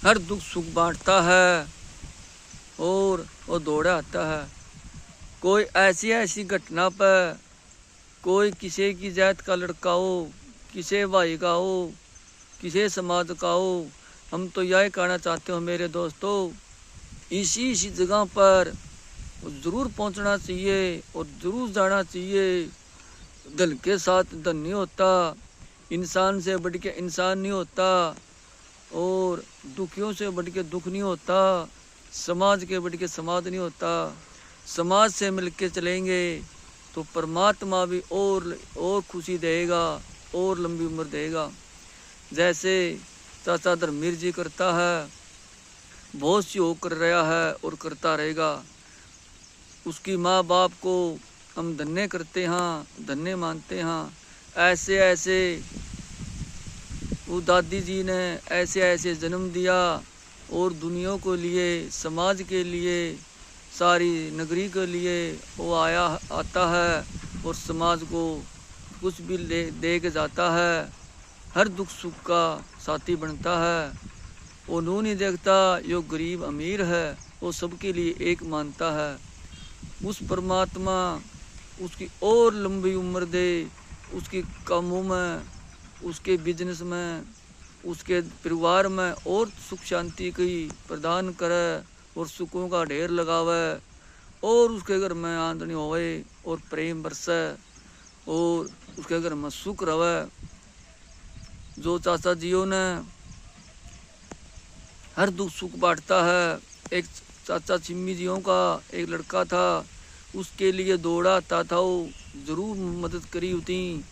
हर दुख सुख बांटता है और वो दौड़ा आता है। कोई ऐसी ऐसी घटना पर, कोई किसी की जात का लड़का हो, किसी भाई का हो, किसी समाज का हो, हम तो यही कहना चाहते हो मेरे दोस्तों, इसी जगह पर ज़रूर पहुंचना चाहिए और ज़रूर जाना चाहिए। धन के साथ धन नहीं होता, इंसान से बढ़ के इंसान नहीं होता, और दुखियों से बढ़ के दुख नहीं होता, समाज के बढ़ के समाज नहीं होता। समाज से मिलके चलेंगे तो परमात्मा भी और खुशी देगा और लंबी उम्र देगा। जैसे चाचा धर्मवीर जी करता है, बहुत सी हो कर रहा है और करता रहेगा। उसकी माँ बाप को हम धन्य करते हैं, धन्य मानते हैं। ऐसे ऐसे वो दादी जी ने ऐसे ऐसे जन्म दिया और दुनिया के लिए, समाज के लिए, सारी नगरी के लिए वो आता है और समाज को कुछ भी दे के जाता है। हर दुख सुख का साथी बनता है। वो नू नहीं देखता यो गरीब अमीर है, वो सबके लिए एक मानता है। उस परमात्मा उसकी और लंबी उम्र दे, उसके कामों में, उसके बिजनेस में, उसके परिवार में और सुख शांति की प्रदान करे और सुखों का ढेर लगावे और उसके घर में आंदनी होवे और प्रेम बरसे और उसके घर में सुख रहे। जो चाचा जियो ने हर दुख सुख बांटता है। एक चाचा चिम्मी जियों का एक लड़का था, उसके लिए दौड़ा आता था, वो ज़रूर मदद करी होती।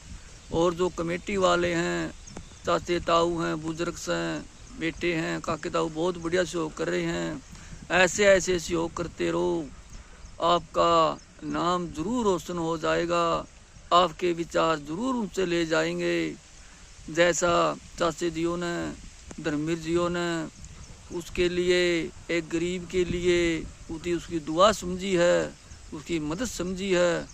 और जो कमेटी वाले हैं, चाचे ताऊ हैं, बुजुर्ग हैं, बेटे हैं, काके ताऊ बहुत बढ़िया सहयोग कर रहे हैं। ऐसे ऐसे सहयोग करते रहो, आपका नाम ज़रूर रोशन हो जाएगा, आपके विचार ज़रूर उनसे ले जाएंगे। जैसा चाचे जियो ने, धर्मवीर जियो ने उसके लिए, एक गरीब के लिए उसकी दुआ समझी है, उसकी मदद समझी है,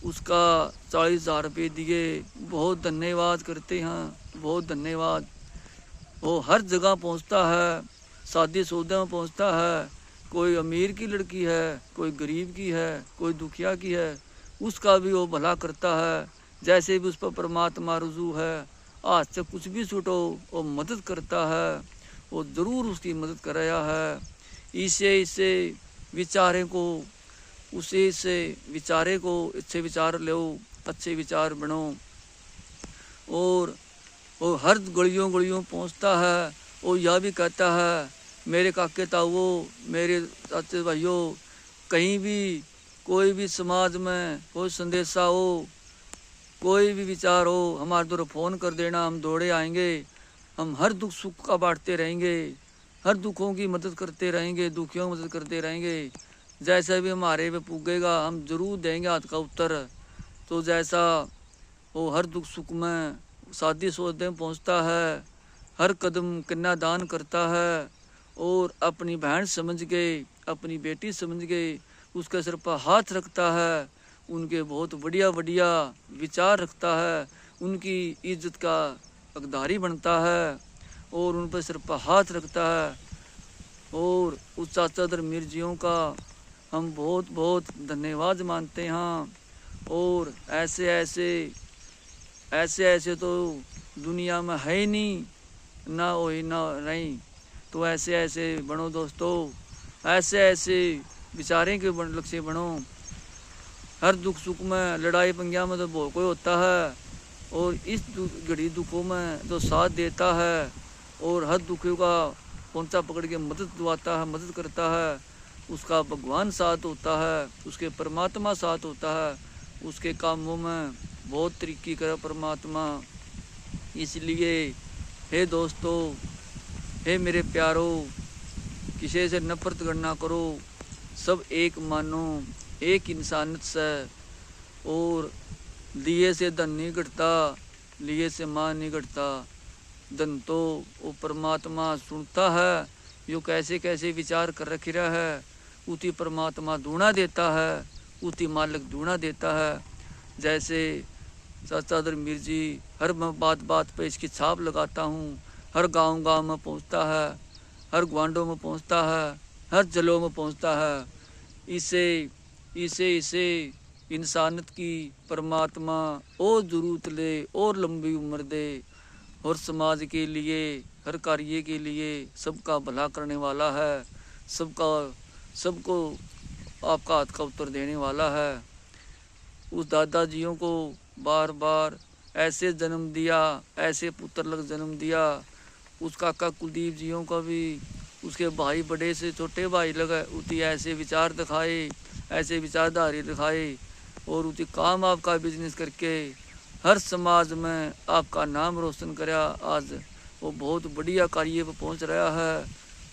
उसका 40,000 रुपये दिए। बहुत धन्यवाद करते हैं, बहुत धन्यवाद। वो हर जगह पहुंचता है, शादी सौदे में पहुंचता है। कोई अमीर की लड़की है, कोई गरीब की है, कोई दुखिया की है, उसका भी वो भला करता है। जैसे भी उस पर परमात्मा रुजू है, आज से कुछ भी छूटो वो मदद करता है, वो ज़रूर उसकी मदद कर रहा है। इसे विचारे को, उसे से विचारे को अच्छे विचार लो, अच्छे विचार बनो। और वो हर गलियों गलियों पहुंचता है। वो यह भी कहता है, मेरे काके ताऊओ, मेरे चाचे भाइयों, कहीं भी कोई भी समाज में कोई संदेशा हो, कोई भी विचार हो, हमारे द्वारा फ़ोन कर देना, हम दौड़े आएंगे। हम हर दुख सुख का बांटते रहेंगे, हर दुखों की मदद करते रहेंगे, दुखियों की मदद करते रहेंगे। जैसा भी हमारे पे पूगेगा हम ज़रूर देंगे हाथ का उत्तर। तो जैसा वो हर दुख सुख में, शादी सौदे में पहुँचता है, हर कदम कन्यादान करता है और अपनी बहन समझ के, अपनी बेटी समझ के उसके सिर पर हाथ रखता है, उनके बहुत बढ़िया बढ़िया विचार रखता है, उनकी इज्जत का हकदारी बनता है और उन पर सिर पर हाथ रखता है। और उस चाचा धर्मवीर जियों का हम बहुत बहुत धन्यवाद मानते हैं। और ऐसे ऐसे तो दुनिया में है ही नहीं, ना हो ही ना नहीं। तो ऐसे ऐसे बनो दोस्तों, ऐसे ऐसे विचारें के लक्ष्य बनो। हर दुख सुख में, लड़ाई पंगिया में तो बहुत कोई होता है, और इस घड़ी दुखों में जो साथ देता है और हर दुखों का पहुंचा पकड़ के मदद दिलाता है, मदद करता है, उसका भगवान साथ होता है, उसके परमात्मा साथ होता है। उसके कामों में बहुत तरक्की करे परमात्मा। इसलिए हे दोस्तों, हे मेरे प्यारो, किसी से नफरत करना करो, सब एक मानो, एक इंसानियत से। और लिए से धन नहीं घटता, लिए से मान नहीं घटता। धन तो वो परमात्मा सुनता है, यो कैसे कैसे विचार कर रख रहा है, उती परमात्मा दूना देता है, उती मालिक दूना देता है। जैसे चाचा धर्मवीर जी, हर मैं बात बात पे इसकी छाप लगाता हूँ, हर गांव गांव में पहुँचता है, हर ग्वांडों में पहुंचता है, हर जलों में पहुंचता है। इसे इसे इसे इंसानियत की परमात्मा और ज़रूरत ले और लंबी उम्र दे, और समाज के लिए, हर कार्य के लिए सबका भला करने वाला है, सबको आपका हाथ का उत्तर देने वाला है। उस दादाजियों को बार बार ऐसे जन्म दिया, ऐसे पुत्र लग जन्म दिया। उस काका कुलदीप जियों का भी उसके भाई बड़े से छोटे भाई लगे उती ऐसे विचार दिखाए, ऐसे विचारधारी दिखाए, और उती काम आपका बिजनेस करके हर समाज में आपका नाम रोशन कराया। आज वो बहुत बढ़िया कार्य पर पहुंच रहा है,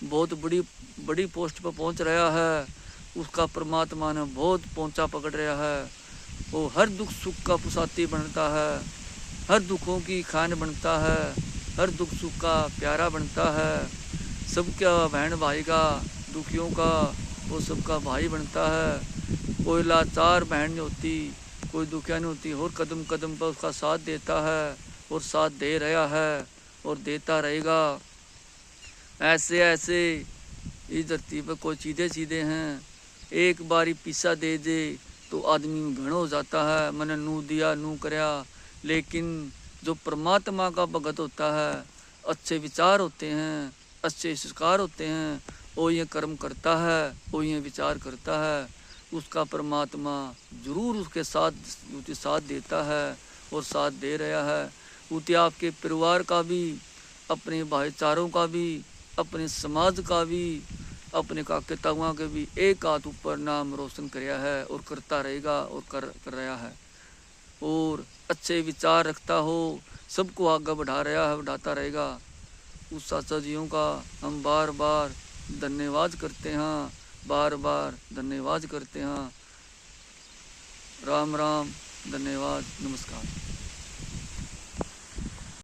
बहुत बड़ी पोस्ट पर पहुंच रहा है। उसका परमात्मा ने बहुत पहुंचा पकड़ रहा है। वो हर दुख सुख का पुसाती बनता है, हर दुखों की खान बनता है, हर दुख सुख का प्यारा बनता है। सबका बहन भाई का, दुखियों का वो सबका भाई बनता है। कोई लाचार बहन नहीं होती, कोई दुखिया नहीं होती, और कदम कदम पर उसका साथ देता है और साथ दे रहा है और देता रहेगा। ऐसे ऐसे इस धरती पर कोई सीधे हैं, एक बारी पीसा दे दे तो आदमी में घण हो जाता है, मैंने नू दिया नू करया। लेकिन जो परमात्मा का भगत होता है, अच्छे विचार होते हैं, अच्छे संस्कार होते हैं, वो ये कर्म करता है, वो ये विचार करता है, उसका परमात्मा जरूर उसके साथ देता है और साथ दे रहा है। उते आपके परिवार का भी, अपने भाईचारों का भी, अपने समाज का भी, अपने काके ताऊआ के भी एक हाथ ऊपर नाम रोशन कराया है और करता रहेगा और कर रहा है। और अच्छे विचार रखता हो, सबको आगे बढ़ा रहा है, बढ़ाता रहेगा। उस चाचा जियों का हम बार बार धन्यवाद करते हैं, बार बार धन्यवाद करते हैं। राम राम, धन्यवाद, नमस्कार।